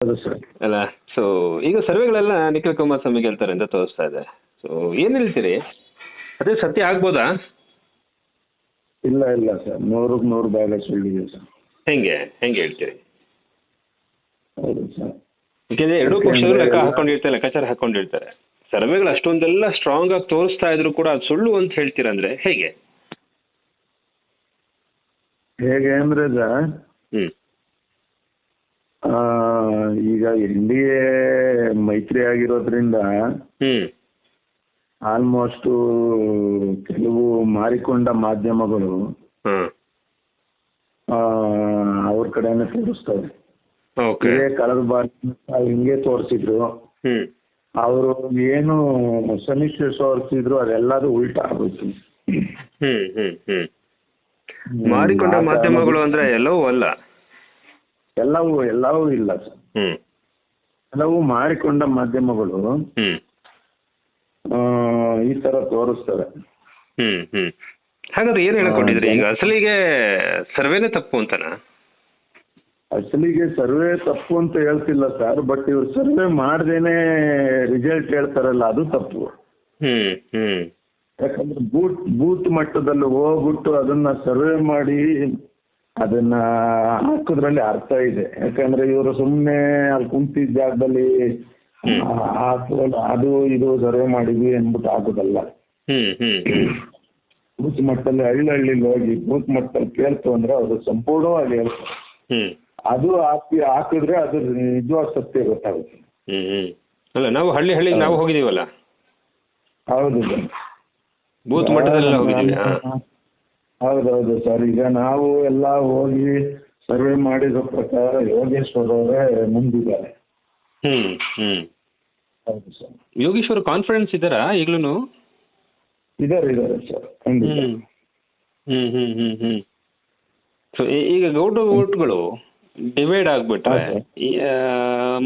ಹೌದು ಸರ್. ಅಲ್ಲ. ಸೊ ಈಗ ಸರ್ವೆಗಳೆಲ್ಲ ನಿಖಿಲ್ ಕುಮಾರಸ್ವಾಮಿ ಗೆಲ್ತಾರೆ ಅಂತ ತೋರಿಸ್ತಾ ಇದೆ. ಸೊ ಏನ್ ಹೇಳ್ತೀರಿ, ಅದೇ ಸತ್ಯ ಆಗ್ಬೋದಾ? ಇಲ್ಲ ಇಲ್ಲ ಸರ್, 100ಕ್ಕೆ 100 ಭಾಗ ಸುಳ್ಳಿದೆ ಸರ್. ಹೆಂಗೆ ಹೇಳ್ತೀರಿ? ಹೌದು ಸರ್. ಯಾಕೆಂದ್ರೆ ಎರಡೂ ಪಕ್ಷಗಳು ಲೆಕ್ಕಾಚಾರ ಹಾಕೊಂಡಿರ್ತಾರೆ. ಸರ್ವೆಗಳು ಅಷ್ಟೊಂದೆಲ್ಲ ಸ್ಟ್ರಾಂಗ್ ಆಗಿ ತೋರಿಸ್ತಾ ಇದ್ರು ಕೂಡ ಅದು ಸುಳ್ಳು ಅಂತ ಹೇಳ್ತೀರಂದ್ರೆ ಹೇಗೆ? ಹೇಗೆ ಅಂದ್ರೆ ಸರ್, ಈಗ ಎನ್ಡಿಎ ಮೈತ್ರಿ ಆಗಿರೋದ್ರಿಂದ ಆಲ್ಮೋಸ್ಟ್ ಕೆಲವು ಮಾರಿಕೊಂಡ ಮಾಧ್ಯಮಗಳು ಅವ್ರ ಕಡೆನೆ ತೋರಿಸ್ತವೆ. ಕಳೆದ ಬಾರಿ ಹಿಂಗೆ ತೋರಿಸಿದ್ರು. ಅವರು ಏನು ಸಮೀಕ್ಷೆ ತೋರಿಸಿದ್ರು ಅದೆಲ್ಲದು ಉಲ್ಟಾ ಆಗೋಯ್ತು. ಮಾರಿಕೊಂಡ ಮಾಧ್ಯಮಗಳು ಅಂದ್ರೆ ಎಲ್ಲವೂ ಅಲ್ಲ, ಎಲ್ಲವೂ ಇಲ್ಲ ಸರ್. ಕೆಲವು ಮಾರಿಕೊಂಡ ಮಾಧ್ಯಮಗಳು ಈ ತರ ತೋರಿಸ್ತವೆ. ಹಾಗಾದ್ರೆ ಏನ್ ಹೇಳ್ಕೊಂಡಿದ್ರಿ ಈಗ? ಅಸಲಿಗೆ ಸರ್ವೇನೆ ತಪ್ಪು ಅಂತನಾ? ಅಸಲಿಗೆ ಸರ್ವೆ ತಪ್ಪು ಅಂತ ಹೇಳ್ತಿಲ್ಲ ಸರ್, ಬಟ್ ಇವ್ರು ಸರ್ವೆ ಮಾಡ್ದೇನೆ ರಿಸಲ್ಟ್ ಹೇಳ್ತಾರಲ್ಲ ಅದು ತಪ್ಪು. ಯಾಕಂದ್ರೆ ಬೂತ್ ಮಟ್ಟದಲ್ಲಿ ಹೋಗ್ಬಿಟ್ಟು ಅದನ್ನ ಸರ್ವೆ ಮಾಡಿ ಅದನ್ನ ಹಾಕೋದ್ರಲ್ಲಿ ಅರ್ಥ ಇದೆ. ಯಾಕಂದ್ರೆ ಇವರು ಸುಮ್ಮನೆ ಅಲ್ಲಿ ಕುಂತಿದ್ದ ಜಾಗದಲ್ಲಿ ಅದು ಇದು ಸರ್ವೆ ಮಾಡಿದ್ವಿ ಅಂದ್ಬಿಟ್ಟು ಹಾಕೋದಲ್ಲ. ಬೂತ್ ಮಟ್ಟದಲ್ಲಿ ಹಳ್ಳಿ ಹೋಗಿ ಬೂತ್ ಮಟ್ಟದಲ್ಲಿ ಕೇಳ್ತು ಅಂದ್ರೆ ಅದು ಸಂಪೂರ್ಣವಾಗಿ ಹೇಳ್ತಾರೆ. ಅದು ಹಾಕಿದ್ರೆ ಅದು ನಿಜವಾದ ಸತ್ಯ ಗೊತ್ತಾಗುತ್ತೆ. ಅಲ್ಲ, ನಾವು ಹಳ್ಳಿ ನಾವು ಹೋಗಿದೀವಲ್ಲ. ಹೌದು ಸರ್, ಬೂತ್ ಮಟ್ಟದಲ್ಲಿ ಹೋಗಿದ್ದೀವಿ. ಹೌದೌದು ಸರ್. ಈಗ ನಾವು ಎಲ್ಲ ಹೋಗಿ ಸರ್ವೆ ಮಾಡಿದ ಪ್ರಕಾರ ಯೋಗೇಶ್ವರ್ ಅವರೇ ಮುಂದಿದ್ದಾರೆ. ಹೌದು ಸರ್. ಯೋಗೇಶ್ವರ್ ಕಾನ್ಫಿಡೆನ್ಸ್ ಇದ್ದಾರಾ ಈಗ್ಲೂ? ಇದಾರೆ ಸರ್, ಖಂಡಿತ. ಸೊ ಈಗ ಗೌಡ ಓಟ್ಗಳು ಡಿವೈಡ್ ಆಗ್ಬಿಟ್ರೆ,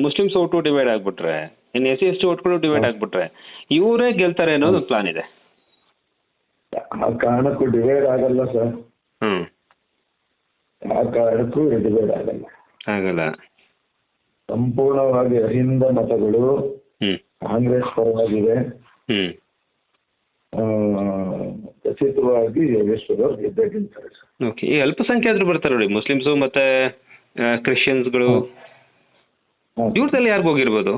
ಮುಸ್ಲಿಮ್ಸ್ ಓಟು ಡಿವೈಡ್ ಆಗ್ಬಿಟ್ರೆ, ಇನ್ನು SC/ST ಓಟ್ಗಳು ಡಿವೈಡ್ ಆಗ್ಬಿಟ್ರೆ ಇವರೇ ಗೆಲ್ತಾರೆ ಅನ್ನೋದು ಪ್ಲಾನ್ ಇದೆ. ಆ ಕಾರಣಕ್ಕೂ ಡಿವೈಡ್ ಆಗಲ್ಲ ಸರ್. ಆ ಕಾರಣಕ್ಕೂ ಡಿವೈಡ್ ಆಗಲ್ಲ. ಸಂಪೂರ್ಣವಾಗಿ ಅಹಿಂದ ಮತಗಳು ಕಾಂಗ್ರೆಸ್ ಪರವಾಗಿದೆ. ಖಚಿತವಾಗಿ ಯೋಗೇಶ್ವರ್ ಅವರು ಗೆದ್ದೇ ಗೆಲ್ತಾರೆ ಸರ್. ಓಕೆ. ಈ ಅಲ್ಪಸಂಖ್ಯಾತರು ಬರ್ತಾರೆ ನೋಡಿ, ಮುಸ್ಲಿಮ್ಸು ಮತ್ತೆ ಕ್ರಿಶ್ಚಿಯನ್ಸ್ಗಳು, ಇವ್ರದಲ್ಲಿ ಯಾರಿಗೂ ಹೋಗಿರ್ಬೋದು?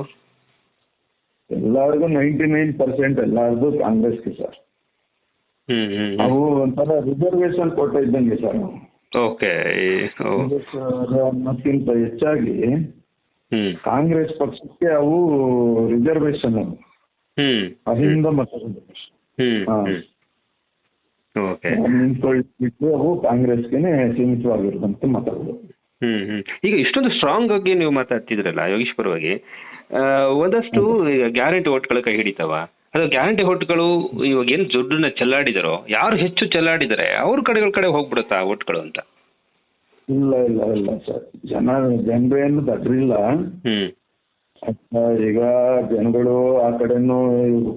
ಎಲ್ಲರಿಗೂ 99% ಎಲ್ಲರಿಗೂ ಕಾಂಗ್ರೆಸ್ಗೆ ಸರ್. ಅವು ಒಂಥರ ರಿಸರ್ವೇಶನ್ ಕೋಟ ಇದ್ದಂಗೆ ಸರ್. ಓಕೆ. ಅನ್ನೋಕ್ಕಿಂತ ಹೆಚ್ಚಾಗಿ ಕಾಂಗ್ರೆಸ್ ಪಕ್ಷಕ್ಕೆ ಅವು ರಿಸರ್ವೇಶನ್, ಅಹಿಂದ ಮತಗಳು ನಿಂತ್ಕೊಳ್ಬಿಟ್ಟು ಅವು ಕಾಂಗ್ರೆಸ್ಗೆನೆ ಸೀಮಿತವಾಗಿರುವಂತ ಮತಗಳು. ಈಗ ಇಷ್ಟೊಂದು ಸ್ಟ್ರಾಂಗ್ ಆಗಿ ನೀವು ಮಾತಾಡ್ತಿದ್ರಲ್ಲ ಯೋಗೇಶ್ ಪರವಾಗಿ, ಒಂದಷ್ಟು ಈಗ ಗ್ಯಾರಂಟಿ ಓಟ್ಗಳು ಕೈ ಹಿಡಿತಾವ? ಅದು ಗ್ಯಾರಂಟಿ ಓಟ್ಗಳು ಇವಾಗ ಏನು ದುಡ್ಡನ್ನ ಚೆಲ್ಲಾಡಿದಾರೋ, ಯಾರು ಹೆಚ್ಚು ಚೆಲ್ಲಾಡಿದರೆ ಅವ್ರ ಕಡೆ ಹೋಗ್ಬಿಡುತ್ತಾ ಓಟ್ಗಳು ಅಂತ? ಇಲ್ಲ ಸರ್, ಜನರೇನು ದಡ್ರಿಲ್ಲ. ಈಗ ಜನಗಳು ಆ ಕಡೆನೂ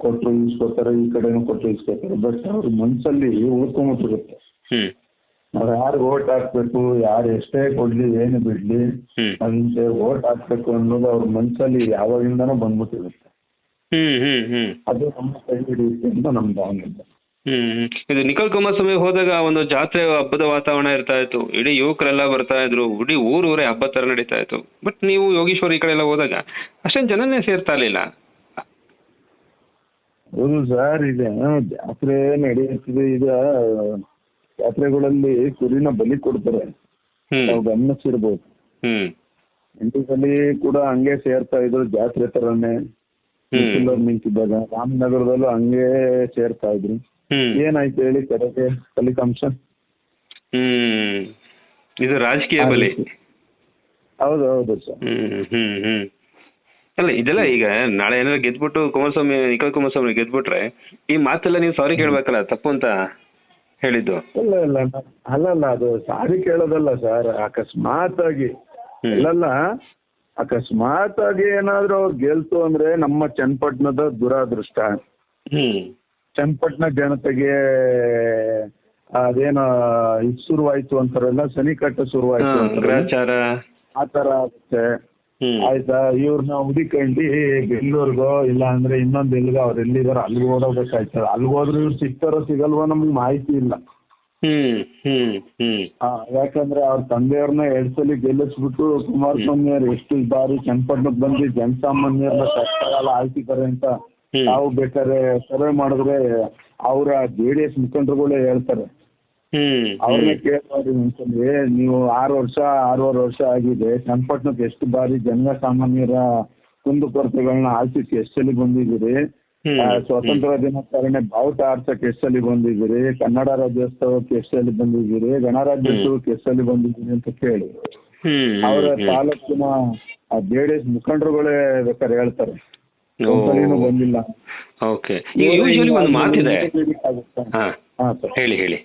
ಕೊಟ್ಟು ಇಸ್ಕೋತಾರೆ, ಈ ಕಡೆನೂ ಕೊಟ್ಟು ಇಸ್ಕೋತಾರೆ. ಬಟ್ ಅವ್ರ ಮನ್ಸಲ್ಲಿ ಉಳ್ಕೊಂಬಿಟ್ಟಿರುತ್ತೆ. ನಾವ್ ಯಾರು ಓಟ್ ಹಾಕ್ಬೇಕು, ಯಾರು ಎಷ್ಟೇ ಕೊಡ್ಲಿ ಏನು ಬಿಡ್ಲಿ ಅಂತ ಓಟ್ ಹಾಕ್ಬೇಕು ಅನ್ನೋದು ಅವ್ರ ಮನ್ಸಲ್ಲಿ ಯಾವಾಗಿಂದನೂ ಬಂದ್ಬಿಟ್ಟಿರುತ್ತೆ. ಅದು ನಮ್ಮ ಕೈ ಹಿಡಿಯುತ್ತೆ ಅಂತ ನಮ್ ಭಾವನೆ ಇದೆ. ಇದು ನಿಖಿಲ್ ಕುಮಾರಸ್ವಾಮಿ ಹೋದಾಗ ಒಂದು ಜಾತ್ರೆ ಹಬ್ಬದ ವಾತಾವರಣ ಇರ್ತಾ ಇತ್ತು, ಇಡೀ ಯುವಕರೆಲ್ಲ ಬರ್ತಾ ಇದ್ರು, ಇಡೀ ಊರೂರೇ ಹಬ್ಬದ ತರ ನಡೀತಾ ಇತ್ತು. ಬಟ್ ನೀವು ಯೋಗೇಶ್ವರ್ ಈ ಕಡೆ ಎಲ್ಲ ಹೋದಾಗ ಅಷ್ಟೊಂದು ಜನನೇ ಸೇರ್ತಾ ಇರ್ಲಿಲ್ಲ. ಹೌದು ಸರ್, ಈಗ ಜಾತ್ರೆ ನಡೆಯುತ್ತಿದೆ. ಈಗ ಜಾತ್ರೆಗಳಲ್ಲಿ ಕುರಿನ ಬಲಿ ಕೊಡ್ತಾರೆ, ನಾವು ಗಮನಿಸಿರ್ಬೋದು. ಇಂಡಿಯಾದಲ್ಲಿ ಕೂಡ ಹಂಗೆ ಸೇರ್ತಾ ಇದ್ರು, ಜಾತ್ರೆ ತರನೇ ನಿಂತಿದ್ದಾಗ. ರಾಮನಗರದಲ್ಲೂ ಹಂಗೆ ಸೇರ್ತಾ ಇದ್ರು. ಏನಾಯ್ತು ಹೇಳಿ ಕಡೆಗೆ ಫಲಿತಾಂಶ? ಇದು ರಾಜಕೀಯ ಬಲಿ. ಹೌದು ಸರ್. ಅಲ್ಲ, ಇದೆಲ್ಲ ಈಗ ನಾಳೆ ಏನಾದ್ರು ಗೆದ್ಬಿಟ್ಟು ನಿಖಿಲ್ ಕುಮಾರಸ್ವಾಮಿ ಗೆದ್ಬಿಟ್ರೆ ಈ ಮಾತೆಲ್ಲ ನೀವು ಸಾರಿ ಕೇಳ್ಬೇಕಲ್ಲ, ತಪ್ಪು ಅಂತ ಹೇಳಿದ್ದು. ಇಲ್ಲ ಅಲ್ಲಲ್ಲ, ಅದು ಸಾರಿ ಕೇಳೋದಲ್ಲ ಸರ್. ಅಕಸ್ಮಾತ್ ಆಗಿ ಏನಾದ್ರೂ ಅವ್ರು ಗೆಲ್ತು ಅಂದ್ರೆ ನಮ್ಮ ಚನ್ನಪಟ್ಟಣದ ದುರಾದೃಷ್ಟ. ಚನ್ನಪಟ್ಟಣ ಜನತೆಗೆ ಅದೇನೋ ಇದು ಶುರುವಾಯ್ತು ಅಂತಾರಲ್ಲ, ಶನಿಕಟ್ಟ ಶುರುವಾಯ್ತು ಅಂತಾರೆ, ಆ ತರ ಆಗುತ್ತೆ. ಆಯ್ತಾ, ಇವ್ರನ್ನ ಹುಡಿಕಂಡು ಬೆಂಗಳೂರಿಗೋ ಇಲ್ಲ ಅಂದ್ರೆ ಇನ್ನೊಂದ್ ಎಲ್ಲಿಗೋ ಅವ್ರು ಎಲ್ಲಿದಾರೋ ಅಲ್ಲಿಗೆ ಓಡೋಗ್ಬೇಕಾಯ್ತದ. ಅಲ್ಲಿಗೆ ಹೋದ್ರೆ ಇವ್ರು ಸಿಗ್ತಾರೋ ಸಿಗಲ್ವೋ ನಮ್ಗೆ ಮಾಹಿತಿ ಇಲ್ಲ. ಯಾಕಂದ್ರೆ ಅವ್ರ ತಂದೆಯವ್ರನ್ನ 2 ಸಲ ಗೆಲ್ಲಿಸ್ಬಿಟ್ಟು ಕುಮಾರಸ್ವಾಮಿ ಅವ್ರು ಎಷ್ಟು ಬಾರಿ ಚನ್ನಪಟ್ಟಣಕ್ಕೆ ಬಂದು ಜನಸಾಮಾನ್ಯರನ್ನ ಕಷ್ಟಕಾಲ ಆಯ್ತಿದ್ದಾರೆ ಅಂತ ತಾವು ಬೇಕಾದ್ರೆ ಸರ್ವೆ ಮಾಡಿದ್ರೆ ಅವರ JDS ಮುಖಂಡರುಗಳೇ ಹೇಳ್ತಾರೆ. ಅವ್ರನ್ನ ಕೇಳ್ತಾರೆ ಒಂದ್ಸಲಿ, ನೀವು 6 ವರ್ಷ ಆಗಿದೆ, ಚನ್ನಪಟ್ಟಣಕ್ಕೆ ಎಷ್ಟು ಬಾರಿ ಜನಸಾಮಾನ್ಯರ ಕುಂದುಕೊರತೆಗಳನ್ನ ಆಲ್ಸಿಕ್ಕೆ ಎಷ್ಟು ಸಲ ಬಂದಿದ್ದೀರಿ, ಸ್ವಾತಂತ್ರ್ಯ ದಿನಾಚರಣೆ ಬಾವುಟ ಆರ್ಸಕ್ಕೆ ಎಷ್ಟು ಸಲ ಬಂದಿದ್ದೀರಿ, ಕನ್ನಡ ರಾಜ್ಯೋತ್ಸವಕ್ಕೆ ಎಷ್ಟು ಸಲ ಬಂದಿದ್ದೀರಿ, ಗಣರಾಜ್ಯೋತ್ಸವಕ್ಕೆ ಎಷ್ಟು ಸಲ ಬಂದಿದ್ದೀರಿ ಅಂತ ಕೇಳಿ ಅವರ ತಾಲೂಕಿನ JDS ಮುಖಂಡರುಗಳೇ ಬೇಕಾದ್ರೆ ಹೇಳ್ತಾರೆ ಒಂದ್ಸಲಿನೂ ಬಂದಿಲ್ಲ. ಓಕೆ, ಈಗ ಯೂಶುವಲಿ ಒಂದು ಮಾತಿದೆ. ಹೇಳಿ ಹೇಳಿ.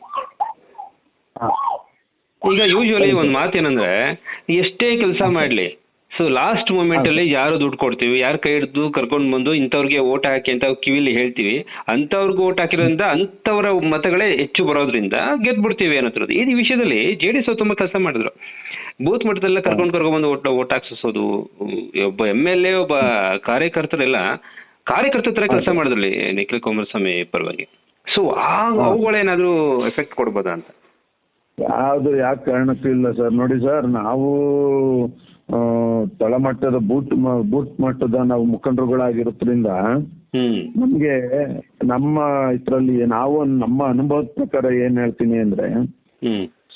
ಈಗ ಯೂಶುವಲಿ ಒಂದು ಮಾತೇನಂದ್ರೆ, ಎಷ್ಟೇ ಕೆಲಸ ಮಾಡ್ಲಿ, ಸೊ ಲಾಸ್ಟ್ ಮೂಮೆಂಟ್ ಅಲ್ಲಿ ಯಾರು ದುಡ್ಡು ಕೊಡ್ತೀವಿ, ಯಾರು ಕೈ ಹಿಡಿದು ಕರ್ಕೊಂಡು ಬಂದು ಇಂಥವ್ರಿಗೆ ಓಟ್ ಹಾಕಿ ಅಂತ ಕಿವಿಲಿ ಹೇಳ್ತೀವಿ, ಅಂತವ್ರಿಗೆ ಓಟ್ ಹಾಕಿರೋದ್ರಿಂದ ಅಂತವರ ಮತಗಳೇ ಹೆಚ್ಚು ಬರೋದ್ರಿಂದ ಗೆದ್ಬಿಡ್ತೀವಿ ಅನ್ನೋದ್ರದ್ದು. ಈ ವಿಷಯದಲ್ಲಿ JDS ತುಂಬಾ ಕೆಲಸ ಮಾಡಿದ್ರು. ಬೂತ್ ಮಟ್ಟದೆಲ್ಲ ಕರ್ಕೊಂಡ್ಬಂದು ಓಟ್ ಹಾಕ್ಸೋದು, ಒಬ್ಬ MLA ಒಬ್ಬ ಕಾರ್ಯಕರ್ತರೆಲ್ಲ ಕಾರ್ಯಕರ್ತರ ತರ ಕೆಲಸ ಮಾಡಿದ್ರಲ್ಲಿ ನಿಖಿಲ್ ಕುಮಾರಸ್ವಾಮಿ ಪರವಾಗಿ. ಸೊ ಅವುಗಳೇನಾದ್ರೂ ಎಫೆಕ್ಟ್ ಕೊಡ್ಬೋದಾ ಅಂತ? ಯಾವ್ದು ಯಾಕೆ ಕಾರಣಕ್ಕೂ ಇಲ್ಲ ಸರ್. ನೋಡಿ ಸರ್, ನಾವು ತಳಮಟ್ಟದ ಬೂತ್ ಮಟ್ಟದ ನಾವು ಮುಖಂಡರುಗಳಾಗಿರೋದ್ರಿಂದ ನಮ್ಗೆ ನಮ್ಮ ಇದ್ರಲ್ಲಿ ನಾವು ನಮ್ಮ ಅನುಭವದ ಪ್ರಕಾರ ಏನ್ ಹೇಳ್ತೀನಿ ಅಂದ್ರೆ,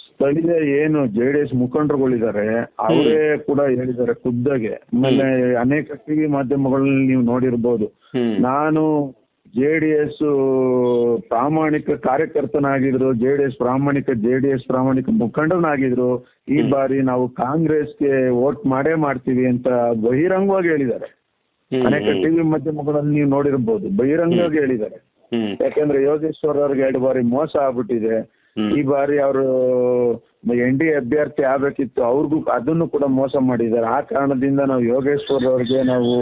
ಸ್ಥಳೀಯ ಏನು JDS ಮುಖಂಡರುಗಳಿದ್ದಾರೆ ಅವರೇ ಕೂಡ ಹೇಳಿದ್ದಾರೆ ಖುದ್ದಾಗೆ. ಆಮೇಲೆ ಅನೇಕ TV ಮಾಧ್ಯಮಗಳಲ್ಲಿ ನೀವು ನೋಡಿರ್ಬೋದು, ನಾನು JDS ಪ್ರಾಮಾಣಿಕ ಕಾರ್ಯಕರ್ತನಾಗಿದ್ರು, JDS ಪ್ರಾಮಾಣಿಕ ಮುಖಂಡನಾಗಿದ್ರು, ಈ ಬಾರಿ ನಾವು ಕಾಂಗ್ರೆಸ್ಗೆ ವೋಟ್ ಮಾಡೇ ಮಾಡ್ತೀವಿ ಅಂತ ಬಹಿರಂಗವಾಗಿ ಹೇಳಿದ್ದಾರೆ. ಅನೇಕ TV ಮಾಧ್ಯಮಗಳಲ್ಲಿ ನೀವು ನೋಡಿರ್ಬೋದು, ಬಹಿರಂಗವಾಗಿ ಹೇಳಿದ್ದಾರೆ. ಯಾಕಂದ್ರೆ ಯೋಗೇಶ್ವರ್ ಅವ್ರಿಗೆ 2 ಬಾರಿ ಮೋಸ ಆಗ್ಬಿಟ್ಟಿದೆ. ಈ ಬಾರಿ ಅವರು NDA ಅಭ್ಯರ್ಥಿ ಆಗ್ಬೇಕಿತ್ತು, ಅವ್ರಿಗೂ ಅದನ್ನು ಕೂಡ ಮೋಸ ಮಾಡಿದ್ದಾರೆ. ಆ ಕಾರಣದಿಂದ ನಾವು ಯೋಗೇಶ್ವರ್ ಅವ್ರಿಗೆ ನಾವು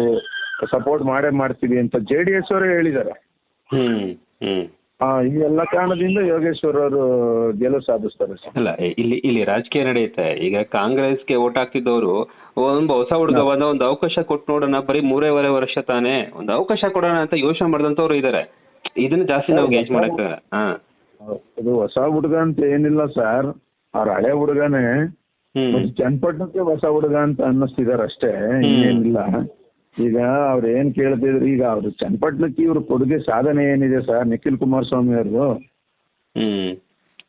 ಸಪೋರ್ಟ್ ಮಾಡೇ ಮಾಡ್ತೀವಿ ಅಂತ JDS ಅವರೇ ಹೇಳಿದ್ದಾರೆ. ಈ ಎಲ್ಲ ಕಾರಣದಿಂದ ಯೋಗೇಶ್ವರ್ ಅವರು ಗೆಲುವು ಸಾಧಿಸ್ತಾರೆ. ಅಲ್ಲ, ಇಲ್ಲಿ ರಾಜಕೀಯ ನಡೆಯುತ್ತೆ. ಈಗ ಕಾಂಗ್ರೆಸ್ಗೆ ಓಟ್ ಹಾಕ್ತಿದ್ದವರು ಹೊಸ ಹುಡುಗ ಒಂದು ಅವಕಾಶ ಕೊಟ್ಟು ನೋಡೋಣ, ಬರೀ 3.5 ವರ್ಷ ತಾನೇ, ಒಂದು ಅವಕಾಶ ಕೊಡೋಣ ಅಂತ ಯೋಚನೆ ಮಾಡಿದಂತವ್ರು ಇದಾರೆ. ಇದನ್ನ ಜಾಸ್ತಿ ನಾವು ಗೇಜ್ ಮಾಡಕ್ಕ. ಇದು ಹೊಸ ಹುಡುಗ ಅಂತ ಏನಿಲ್ಲ ಸರ್, ಅವ್ರ ಹಳೆ ಹುಡುಗನೇ. ಚನ್ನಪಟ್ಟಣಕ್ಕೆ ಹೊಸ ಹುಡುಗ ಅಂತ ಅನ್ನಿಸ್ತಿದಾರೆ ಅಷ್ಟೇ, ಇನ್ನೇನಿಲ್ಲ. ಈಗ ಅವ್ರು ಏನ್ ಕೇಳ್ತಿದ್ರು, ಈಗ ಅವ್ರು ಚನ್ನಪಟ್ಟಣಕ್ಕೆ ಇವ್ರ ಕೊಡುಗೆ ಸಾಧನೆ ಏನಿದೆ ಸರ್, ನಿಖಿಲ್ ಕುಮಾರಸ್ವಾಮಿ ಅವ್ರದ್ದು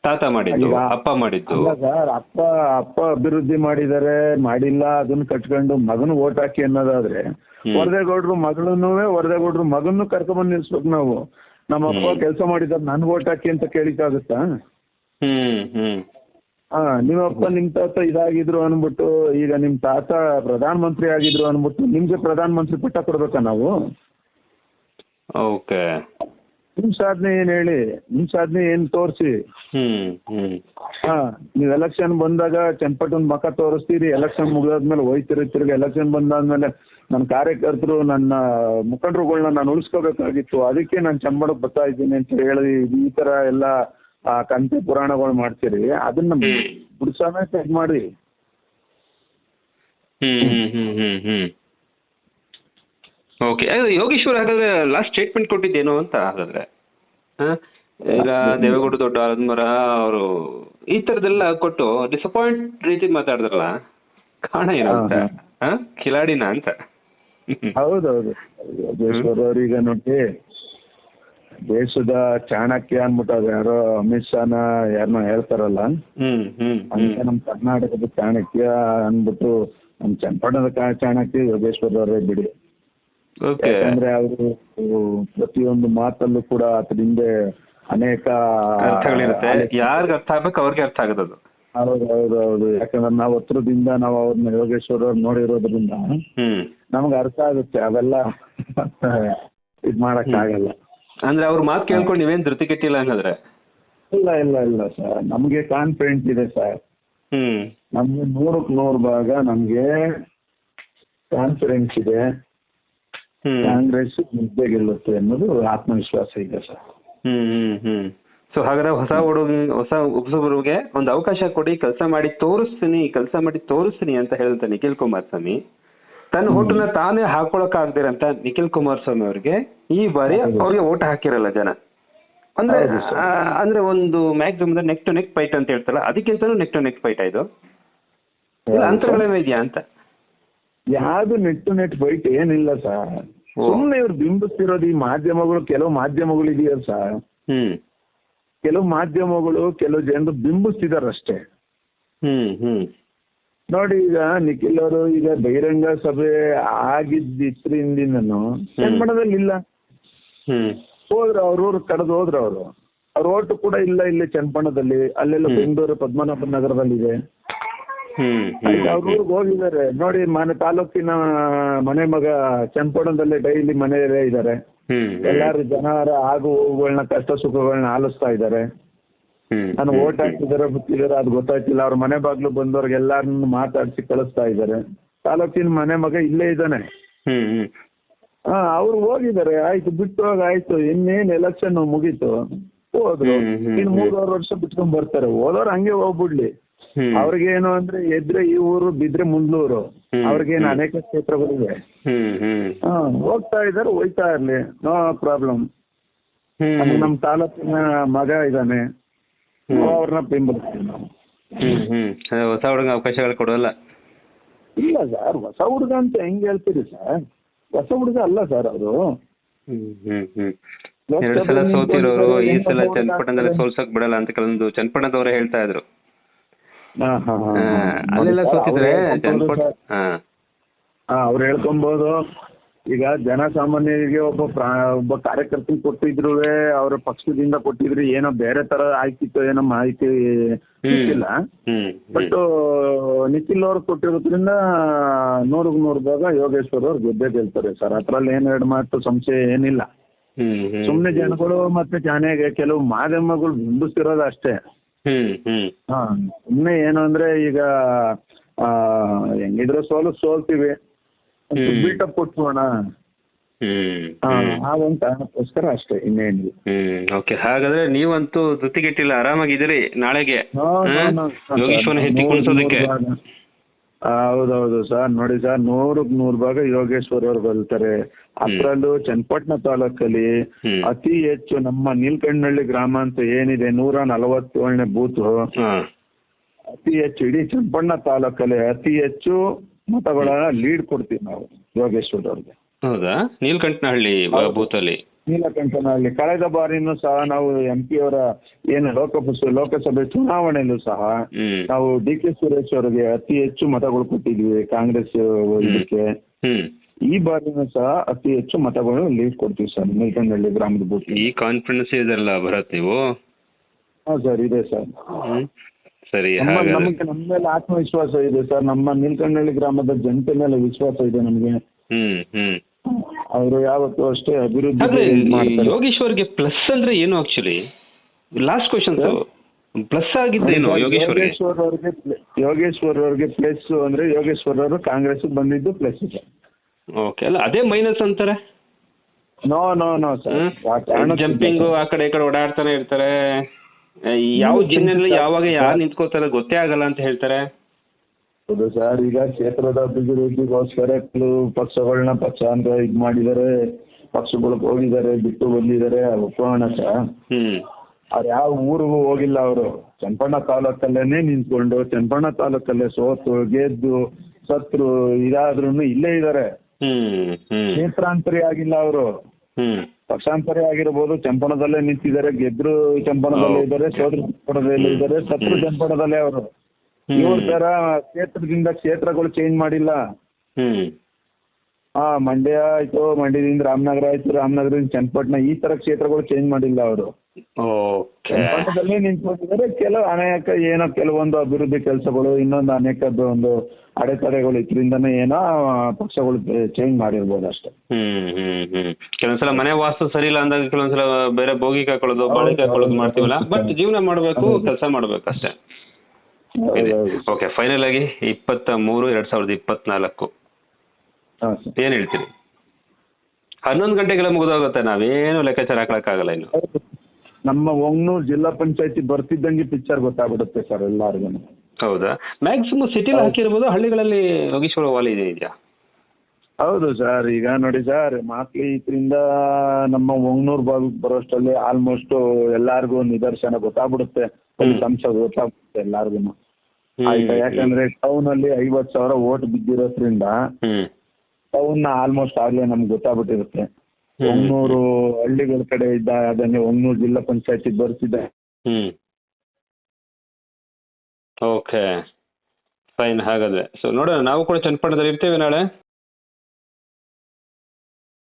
ತಾತ ಮಾಡಿದ್ದು, ಅಪ್ಪ ಮಾಡಿದ್ದು. ಸರ್, ಅಪ್ಪ ಅಭಿವೃದ್ಧಿ ಮಾಡಿಲ್ಲ, ಅದನ್ನ ಕಟ್ಕೊಂಡು ಮಗನ ಓಟ್ ಹಾಕಿ ಅನ್ನೋದಾದ್ರೆ, ವರದೇಗೌಡ್ರು ಮಗನ್ನು ಕರ್ಕೊಂಡ್ಬಂದು ನಿಲ್ಸ್ಬೇಕು ನಾವು. ನಮ್ಮ ಅಪ್ಪ ಕೆಲಸ ಮಾಡಿದಾರೆ, ನನ್ಗೆ ಓಟ್ ಹಾಕಿ ಅಂತ ಕೇಳಿಕಾಗುತ್ತಾ? ನಿಮ್ಮಪ್ಪ ನಿಮ್ ತಾತ ಇದಾಗಿದ್ರು ಅನ್ಬಿಟ್ಟು, ಈಗ ನಿಮ್ ತಾತ ಪ್ರಧಾನ ಮಂತ್ರಿ ಆಗಿದ್ರು ಅನ್ಬಿಟ್ಟು ನಿಮ್ಗೆ ಪ್ರಧಾನ ಮಂತ್ರಿ ಪಟ್ಟ ಕೊಡ್ಬೇಕಾ ನಾವು? ಓಕೆ, ನಿಮ್ ಸಾಧನೆ ಏನ್ ಹೇಳಿ, ನಿಮ್ ಸಾಧನೆ ಏನ್ ತೋರಿಸಿ. ನೀವ್ ಎಲೆಕ್ಷನ್ ಬಂದಾಗ ಚನ್ನಪಟ್ಟಣ ಮಕ ತೋರಿಸ್ತೀರಿ, ಎಲೆಕ್ಷನ್ ಮುಗಿದಾದ್ಮೇಲೆ ಹೋಯ್ತಿರಿ, ತಿರ್ಗಿ ಎಲೆಕ್ಷನ್ ಬಂದಾದ್ಮೇಲೆ ನನ್ನ ಕಾರ್ಯಕರ್ತರು ನನ್ನ ಮುಖಂಡರುಗಳನ್ನ ನಾನು ಉಳಿಸ್ಕೋಬೇಕಾಗಿತ್ತು, ಅದಕ್ಕೆ ನಾನು ಚನ್ನಪಟ್ಟಣಕ್ಕೆ ಬರ್ತಾ ಇದ್ದೀನಿ ಅಂತ ಹೇಳಿ ಈ ತರ ಎಲ್ಲ ಕಂತೆ ಪುರಾಣಗಳು ಮಾಡ್ತೀರಿ. ಅದನ್ನ ಬಿಡ್ಸೋಣ ಚೆಕ್ ಮಾಡಿ. ಓಕೆ, ಯೋಗೇಶ್ವರ್ ಹಾಗಾದ್ರೆ ಲಾಸ್ಟ್ ಸ್ಟೇಟ್ಮೆಂಟ್ ಕೊಟ್ಟಿದ್ದೇನು ಅಂತ ಹಾಗಾದ್ರೆ? ಈಗ ದೇವೇಗೌಡ ದೊಡ್ಡ ಆದ್ಮರ ಅವರು ಈ ತರದೆಲ್ಲ ಕೊಟ್ಟು ಡಿಸಪಾಯಿಂಟ್ ರೀತಿ ಮಾತಾಡಿದ್ರಲ್ಲ, ಕಾರಣ ಏನು ಅಂತ? ಕಿಲಾಡಿನ ಅಂತ? ಹೌದೌದು, ಯೋಗೇಶ್ವರ್ ಅವ್ರೀಗ ನೋಡಿ ದೇಶದ ಚಾಣಕ್ಯ ಅನ್ಬಿಟ್ಟು ಅದು ಯಾರೋ ಅಮಿತ್ ಶಾನ ಯಾರನ್ನ ಹೇಳ್ತಾರಲ್ಲ, ಅಂತ ನಮ್ ಕರ್ನಾಟಕದ ಚಾಣಕ್ಯ ಅನ್ಬಿಟ್ಟು ನಮ್ ಚನ್ನಪಟ್ಟಣದ ಚಾಣಕ್ಯ ಯೋಗೇಶ್ವರ್ ಅವರೇ ಬಿಡಿ. ಯಾಕಂದ್ರೆ ಅವರು ಪ್ರತಿಯೊಂದು ಮಾತಲ್ಲೂ ಕೂಡ ಅದ್ರ ಹಿಂದೆ ಅನೇಕ ಯಾರಿಗೆ ಅರ್ಥ ಆಗ್ಬೇಕು ಅವ್ರಿಗೆ ಅರ್ಥ ಆಗೋದು. ಹೌದು, ಯಾಕಂದ್ರೆ ನಾವು ಹತ್ರದಿಂದ ನಾವು ಅವ್ರನ್ನ ಯೋಗೇಶ್ವರ್ ಅವ್ರು ನೋಡಿರೋದ್ರಿಂದ ನಮ್ಗೆ ಅರ್ಥ ಆಗುತ್ತೆ. ಅವೆಲ್ಲ ಇದ್ ಮಾಡಕ್ ಆಗಲ್ಲ. ಅಂದ್ರೆ ಅವ್ರ ಮಾತು ಕೇಳ್ಕೊಂಡು ನೀವೇನ್ ಧೃತಿ ಕೆಟ್ಟಿಲ್ಲ ಅನ್ನೋದ್ರೆ? ಇಲ್ಲ ಸರ್, ನಮ್ಗೆ ಕಾನ್ಫಿಡೆಂಟ್ ಇದೆ ಸರ್. ನಮ್ಗೆ 100% ಭಾಗ ನಮ್ಗೆ ಕಾನ್ಫಿಡೆನ್ಸ್ ಇದೆ. ಕಾಂಗ್ರೆಸ್ ಮುದ್ದೆ ಗೆಲ್ಲುತ್ತೆ ಅನ್ನೋದು ಆತ್ಮವಿಶ್ವಾಸ ಇದೆ ಸರ್. ಸೊ ಹಾಗಾದ್ರೆ ಹೊಸ ಹುಡುಗರಿಗೆ ಒಂದು ಅವಕಾಶ ಕೊಡಿ, ಕೆಲಸ ಮಾಡಿ ತೋರಿಸ್ತೀನಿ ಅಂತ ಹೇಳ್ತಾರೆ ನಿಖಿಲ್ ಕುಮಾರಸ್ವಾಮಿ. ತನ್ನ ಹೋಟೆಲ್ನ ತಾನೇ ಹಾಕೊಳಕ್ ಆಗದಿರಂತ ನಿಖಿಲ್ ಕುಮಾರಸ್ವಾಮಿ ಅವ್ರಿಗೆ ಈ ಬಾರಿ ಅವ್ರಿಗೆ ಓಟ್ ಹಾಕಿರಲ್ಲ ಜನ. ಅಂದ್ರೆ ಅಂದ್ರೆ ಒಂದು maximum neck to neck fight ಅಂತ ಹೇಳ್ತಾರಲ್ಲ, ಅದಕ್ಕಿಂತಲೂ ನೆಕ್ ಟು ನೆಕ್ ಫೈಟ್ ಇದು, ಅಂತರಗಳೇನೋ ಇದೆಯಾ ಅಂತ? ಯಾವ್ದು ನೆಟ್ ಟು ನೆಟ್ ಫೈಟ್ ಏನಿಲ್ಲ ಸರ್. ಸುಮ್ಮನೆ ಇವ್ರು ಬಿಂಬಿಸ್ತಿರೋದು ಈ ಮಾಧ್ಯಮಗಳು, ಕೆಲವು ಮಾಧ್ಯಮಗಳು ಇದೆಯಲ್ಲ ಸರ್, ಕೆಲವು ಮಾಧ್ಯಮಗಳು ಕೆಲವು ಜನರು ಬಿಂಬಿಸ್ತಿದಾರಷ್ಟೇ. ನೋಡಿ ಈಗ ನಿಖಿಲ್ ಅವರು ಈಗ ಬಹಿರಂಗ ಸಭೆ ಆಗಿದ್ದಿದ್ರಿಂದನೂ ಚನ್ನಪಟ್ಟಣದಲ್ಲಿ ಇಲ್ಲ, ಹೋದ್ರು ಅವ್ರೂರು ಕಳೆದು ಹೋದ್ರು ಅವರು. ಅವ್ರ ಓಟು ಕೂಡ ಇಲ್ಲ ಇಲ್ಲಿ ಚನ್ನಪಟ್ಟಣದಲ್ಲಿ, ಅಲ್ಲೆಲ್ಲ ಬೆಂಗಳೂರು ಪದ್ಮನಾಭ ನಗರದಲ್ಲಿದೆ. ಅವ್ರ ಊರಿಗೆ ಹೋಗಿದ್ದಾರೆ ನೋಡಿ. ತಾಲೂಕಿನ ಮನೆ ಮಗ ಚನ್ನಪಟ್ಟಣದಲ್ಲಿ ಡೈಲಿ ಮನೆಯಲ್ಲೇ ಇದ್ದಾರೆ. ಎಲ್ಲಾರು ಜನರ ಆಗು ಹೋಗುಗಳನ್ನ ಕಷ್ಟ ಸುಖಗಳನ್ನ ಆಲಿಸ್ತಾ ಇದ್ದಾರೆ. ನಾನು ಓಟ್ ಹಾಕ್ತಿದಾರೆ ಬಿಟ್ಟಿದ್ದಾರೆ ಅದು ಗೊತ್ತಾಯ್ತಿಲ್ಲ. ಅವ್ರ ಮನೆ ಬಾಗ್ಲು ಬಂದವ್ರಿಗೆ ಎಲ್ಲಾರನ್ನು ಮಾತಾಡಿಸಿ ಕಳಿಸ್ತಾ ಇದ್ದಾರೆ. ತಾಲೂಕಿನ ಮನೆ ಮಗ ಇಲ್ಲೇ ಇದ್ದಾನೆ. ಅವ್ರು ಹೋಗಿದ್ದಾರೆ, ಆಯ್ತು ಬಿಟ್ಟು ಹೋಗ, ಆಯ್ತು ಇನ್ನೇನ್ ಎಲೆಕ್ಷನ್ ಮುಗೀತು, ಹೋದ್ರು. ಇನ್ 3 ವರ್ಷ ಬಿಟ್ಕೊಂಡ್ ಬರ್ತಾರೆ. ಹೋದವ್ರು ಹಂಗೆ ಹೋಗ್ಬಿಡ್ಲಿ. ಅವ್ರಿಗೇನು ಅಂದ್ರೆ ಎದ್ರೆ ಈ ಊರು, ಬಿದ್ರೆ ಮುಂದ್ಲೂರು. ಅವ್ರಿಗೇನು ಅನೇಕ ಕ್ಷೇತ್ರಗಳಿವೆ. ಹೋಗ್ತಾ ಇದಾರೆ, ಹೋಯ್ತಾ ಇರ್ಲಿ, ನೋ ಪ್ರಾಬ್ಲಮ್. ನಮ್ ತಾಲೂಕಿನ ಮಗ ಇದ್ದಾನೆ, ಅವ್ರನ್ನ ಬೆಂಬಲಿಸ್ತೀವಿ ನಾವು. ಹೊಸ ಹುಡುಗ ಅವಕಾಶಗಳು ಕೊಡೋಲ್ಲ. ಇಲ್ಲ ಸರ್, ಹೊಸ ಹುಡುಗ ಅಂತ ಹೆಂಗ್ ಹೇಳ್ತೀರಿ ಸರ್? ಹೊಸ ಹುಡುಗ ಅಲ್ಲ ಸರ್ ಅವರು. 2 ಸಲ ಸೋತಿರೋರು, ಈ ಸಲ ಚನ್ನಪಟ್ಟಣದಲ್ಲಿ ಸೋಲ್ಸಕ್ ಬಿಡಲ್ಲ ಅಂತ ಕೆಲವೊಂದು ಚನ್ನಪಟ್ಟಣದವರೇ ಹೇಳ್ತಾ ಇದ್ರು. ಅಲ್ಲೆಲ್ಲ ಸೋತಿದ್ರೆ ಅವ್ರು ಹೇಳ್ಕೊಬಹುದು. ಈಗ ಜನಸಾಮಾನ್ಯರಿಗೆ ಒಬ್ಬ ಕಾರ್ಯಕರ್ತರಿಗೆ ಕೊಟ್ಟಿದ್ರು, ಅವ್ರ ಪಕ್ಷದಿಂದ ಕೊಟ್ಟಿದ್ರು, ಏನೋ ಬೇರೆ ತರ ಆಯ್ತಿತ್ತು, ಏನೋ ಮಾಹಿತಿ ಸಿಕ್ಕಿಲ್ಲ. ಬಟ್ ನಿಖಿಲ್ ಅವ್ರು ಕೊಟ್ಟಿರೋದ್ರಿಂದ 100ಕ್ಕೆ 100 ಯೋಗೇಶ್ವರ್ ಅವ್ರು ಗೆದ್ದೇ ಗೆಲ್ತಾರೆ ಸರ್. ಅದ್ರಲ್ಲಿ ಏನ್ 2 ಮಾತು ಸಂಶಯ ಏನಿಲ್ಲ. ಸುಮ್ನೆ ಜನಗಳು ಮತ್ತೆ ಜಾನೆಗೆ ಕೆಲವು ಮಾಧ್ಯಮಗಳು ಬಿಂಬಿಸ್ತಿರೋದು ಅಷ್ಟೇ. ಸುಮ್ನೆ ಏನು ಅಂದ್ರೆ ಈಗ ಹೆಂಗಿದ್ರು ಸೋಲ್ತೀವಿ, ಬಿಲ್ಟಪ್ ಕೊಟ್ಟೋಣ ಹಾಗಂತ ಕಾರಣಕ್ಕೋಸ್ಕರ ಅಷ್ಟೇ, ಇನ್ನೇನಿಲ್ಲ. ಓಕೆ, ಹಾಗಾದ್ರೆ ನೀವಂತೂ ಧೃತಿಗೆಟ್ಟಿಲ್ಲ, ಆರಾಮಾಗಿದ್ದೀರಿ ನಾಳೆಗೆ ಯೋಗೇಶ್ವರನ ಹೆತ್ತಿ ಕುಣಿಸೋದಕ್ಕೆ. ಹೌದೌದು ಸರ್. ನೋಡಿ ಸರ್, 100ಕ್ಕೆ 100 ಯೋಗೇಶ್ವರ್ ಅವರು ಗೆಲ್ತಾರೆ. ಅದ್ರಲ್ಲೂ ಚನ್ನಪಟ್ಟಣ ತಾಲೂಕಲ್ಲಿ ಅತಿ ಹೆಚ್ಚು ನಮ್ಮ ನೀಲ್ಕಂಡನಹಳ್ಳಿ ಗ್ರಾಮ ಅಂತ ಏನಿದೆ, 147ನೇ ಬೂತ್, ಅತಿ ಹೆಚ್ಚು ಇಡೀ ಚನ್ನಪಟ್ಟಣ ತಾಲೂಕಲ್ಲಿ ಅತಿ ಹೆಚ್ಚು ಮತಗಳ ಲೀಡ್ ಕೊಡ್ತೀವಿ ನಾವು ಯೋಗೇಶ್ವರ್ ಅವ್ರಿಗೆ. ಹೌದಾ? ನೀಲಕಂಠನಹಳ್ಳಿ ಬೂತ್ ಅಲ್ಲಿ ನೀಲಕಂಠನಹಳ್ಳಿ ಕಳೆದ ಬಾರಿನೂ ಸಹ ನಾವು MP ಅವರ ಏನು ಲೋಕಸಭೆ ಚುನಾವಣೆಯಲ್ಲೂ ಸಹ ನಾವು DK ಸುರೇಶ್ ಅವರಿಗೆ ಅತಿ ಹೆಚ್ಚು ಮತಗಳು ಕೊಟ್ಟಿದ್ವಿ ಕಾಂಗ್ರೆಸ್ ಇದಕ್ಕೆ. ಈ ಬಾರಿನೂ ಸಹ ಅತಿ ಹೆಚ್ಚು ಮತಗಳು ಲೀಡ್ ಕೊಡ್ತೀವಿ ಸರ್ ನೀಲಕಂಠನಹಳ್ಳಿ ಗ್ರಾಮದ ಬೂತ್. ಈ ಕಾನ್ಫಿಡೆನ್ಸ್ ಇದೆಲ್ಲ ಭರತ್ ನೀವು? ಹಾ ಸರ್, ಇದೆ ಸರ್. ಸರಿ, ನಮಗೆ ನಮ್ಮ ಮೇಲೆ ಆತ್ಮವಿಶ್ವಾಸ ಇದೆ ಸರ್. ನಮ್ಮ ನೀಲಕಂಠನಹಳ್ಳಿ ಗ್ರಾಮದ ಜನತೆ ಮೇಲೆ ವಿಶ್ವಾಸ ಇದೆ ನಮಗೆ. ಅವರು ಯಾವತ್ತೂ ಅಷ್ಟೇ ಅಭಿವೃದ್ಧಿ ಮಾಡ್ತಾರೆ. ಯೋಗೇಶ್ವರ್ಗೆ ಪ್ಲಸ್ ಅಂದ್ರೆ ಏನು ಆಕ್ಚುಲಿ? ಲಾಸ್ಟ್ ಕ್ವೆಶ್ಚನ್, ಪ್ಲಸ್ ಆಗಿದ್ದೇನು ಯೋಗೇಶ್ವರ್ ಅವ್ರಿಗೆ ಪ್ಲಸ್ ಅಂದ್ರೆ ಯೋಗೇಶ್ವರ್ ಅವರು ಕಾಂಗ್ರೆಸ್ ಬಂದಿದ್ದು ಪ್ಲಸ್ ಇದೆ. ಓಕೆ, ಅಲ್ಲ ಅದೇ ಮೈನಸ್ ಅಂತಾರೆ? No no no sir, jumping ಆ ಕಡೆ ಈ ಕಡೆ ಓಡಾಡ್ತಾನೆ ಇರ್ತಾರೆ, ಯಾವ ಜಿಲ್ಲೆಯಲ್ಲಿ ಯಾವಾಗ ಯಾರು ನಿಂತ್ಕೋತಾರೆ ಗೊತ್ತೇ ಆಗಲ್ಲ ಅಂತ ಹೇಳ್ತಾರೆ. ಹೌದು ಸರ್, ಈಗ ಕ್ಷೇತ್ರದ ಅಭಿವೃದ್ಧಿಗೋಸ್ಕರ ಕೆಲವು ಪಕ್ಷಗಳನ್ನ ಪಕ್ಷ ಅಂತ ಇದ್ ಮಾಡಿದ್ದಾರೆ, ಪಕ್ಷಗಳಿಗೆ ಹೋಗಿದ್ದಾರೆ, ಬಿಟ್ಟು ಬಂದಿದ್ದಾರೆ, ಒಪ್ಪೋಣ ಸರ್. ಅವ್ರು ಯಾವ ಊರಿಗೂ ಹೋಗಿಲ್ಲ. ಅವರು ಚನ್ನಪಟ್ಟಣ ತಾಲೂಕಲ್ಲೇನೆ ನಿಂತ್ಕೊಂಡು ಚನ್ನಪಟ್ಟಣ ತಾಲೂಕಲ್ಲೇ ಸೋತು ಗೆದ್ದು ಸತ್ರು ಇದಾದ್ರೂ ಇಲ್ಲೇ ಇದ್ದಾರೆ. ಕ್ಷೇತ್ರಾಂತರಿ ಆಗಿಲ್ಲ ಅವರು, ಪಕ್ಷಾಂತರಿ ಆಗಿರ್ಬೋದು, ಚನ್ನಪಟ್ಟಣದಲ್ಲೇ ನಿಂತಿದ್ದಾರೆ. ಗೆದ್ರು ಚನ್ನಪಟ್ಟಣದಲ್ಲೇ ಇದ್ದಾರೆ, ಸೋದ್ರು ಚನ್ನಪಟ್ಟಣದಲ್ಲೇ ಇದ್ದಾರೆ, ಸತ್ರು ಚನ್ನಪಟ್ಟಣದಲ್ಲೇ ಅವರು. ಇವ್ರ ತರ ಕ್ಷೇತ್ರದಿಂದ ಕ್ಷೇತ್ರಗಳು ಚೇಂಜ್ ಮಾಡಿಲ್ಲ. ಮಂಡ್ಯ ಆಯ್ತು, ಮಂಡ್ಯದಿಂದ ರಾಮನಗರ ಆಯ್ತು, ರಾಮನಗರದಿಂದ ಚನ್ನಪಟ್ಟಣ, ಈ ತರ ಕ್ಷೇತ್ರಗಳು ಚೇಂಜ್ ಮಾಡಿಲ್ಲ ಅವರು. ಚನ್ನಪಟ್ಟಣದಲ್ಲೇ ನಿಂತ್ಕೊಂಡಿದ್ದಾರೆ. ಕೆಲವೊಂದು ಅಭಿವೃದ್ಧಿ ಕೆಲಸಗಳು, ಇನ್ನೊಂದು ಅನೇಕದ್ದು ಒಂದು ಅಡೆತಡೆಗಳು ಇದ್ರಿಂದನೇ ಏನೋ ಪಕ್ಷಗಳು ಚೇಂಜ್ ಮಾಡಿರ್ಬೋದು ಅಷ್ಟೇ. ಕೆಲವೊಂದ್ಸಲ ಮನೆ ವಾಸ್ತು ಸರಿ ಇಲ್ಲ ಅಂದಾಗ ಕೆಲವೊಂದ್ಸಲ ಬೇರೆ ಬೋಗಿ ಹಾಕೊಳ್ಳೋದು, ಬಾಳಿಕೆ ಹಾಕೊಳ್ಳೋದು ಮಾಡ್ತೀವಲ್ಲ. ಬಟ್ ಜೀವನ ಮಾಡ್ಬೇಕು, ಕೆಲಸ ಮಾಡ್ಬೇಕು ಅಷ್ಟೇ. ಓಕೆ, ಫೈನಲ್ ಆಗಿ 23/2024 ಏನ್ ಹೇಳ್ತೀರಿ? 11 ಗಂಟೆಗೆಲ್ಲ ಮುಗಿದೋಗುತ್ತೆ, ನಾವೇನು ಲೆಕ್ಕಾಚಾರ ಹಾಕಕ್ಕಾಗಲ್ಲ ಇನ್ನು. ನಮ್ಮ ಹೊಂಗನೂರು ಜಿಲ್ಲಾ ಪಂಚಾಯತಿ ಬರ್ತಿದ್ದಂಗೆ ಪಿಕ್ಚರ್ ಗೊತ್ತಾಗ್ಬಿಡುತ್ತೆ ಸರ್ ಎಲ್ಲಾರ್ಗು. ಹೌದಾ? ಮ್ಯಾಕ್ಸಿಮಮ್ ಸಿಟಿಲಿ ಹಾಕಿರ್ಬೋದು, ಹಳ್ಳಿಗಳಲ್ಲಿ ಯೋಗೇಶ್ವರ ವಾಲಿ ಇದೆಯಾ? ಹೌದು ಸರ್. ಈಗ ನೋಡಿ ಸರ್, ಮಾಕ್ಲಿ ಇದರಿಂದ ನಮ್ಮ ಹೊಂಗನೂರು ಭಾಗಕ್ಕೆ ಬರೋಷ್ಟರಲ್ಲಿ ಆಲ್ಮೋಸ್ಟ್ ಎಲ್ಲಾರ್ಗು ನಿದರ್ಶನ ಗೊತ್ತಾಗ್ಬಿಡುತ್ತೆ, ಫಲಿತಾಂಶ ಗೊತ್ತಾಗ್ಬಿಡುತ್ತೆ ಎಲ್ಲಾರ್ಗು. ಆಯ್ತಾ? ಯಾಕಂದ್ರೆ ಟೌನ್ ಅಲ್ಲಿ 50,000 ಓಟ್ ಬಿದ್ದಿರೋದ್ರಿಂದ ಟೌನ್ ಆಲ್ಮೋಸ್ಟ್ ಆಗ್ಲೇ ನಮ್ಗೆ ಗೊತ್ತಾಗ್ಬಿಟ್ಟಿರುತ್ತೆ. ಹೊಂಗನೂರು ಹಳ್ಳಿಗಳ ಕಡೆ ಇದ್ದ ಅದನ್ನೇ ಹೊಂಗನೂರು ಜಿಲ್ಲಾ ಪಂಚಾಯತಿ ಬರ್ತಿದ್ದೆ. Okay, fine. ಹಾಗಾದ್ರೆ ಸೊ ನೋಡೋಣ, ನಾವು ಕೂಡ ಚನ್ನಪಟ್ಟಣದಲ್ಲಿ ಇರ್ತೇವೆ ನಾಳೆ.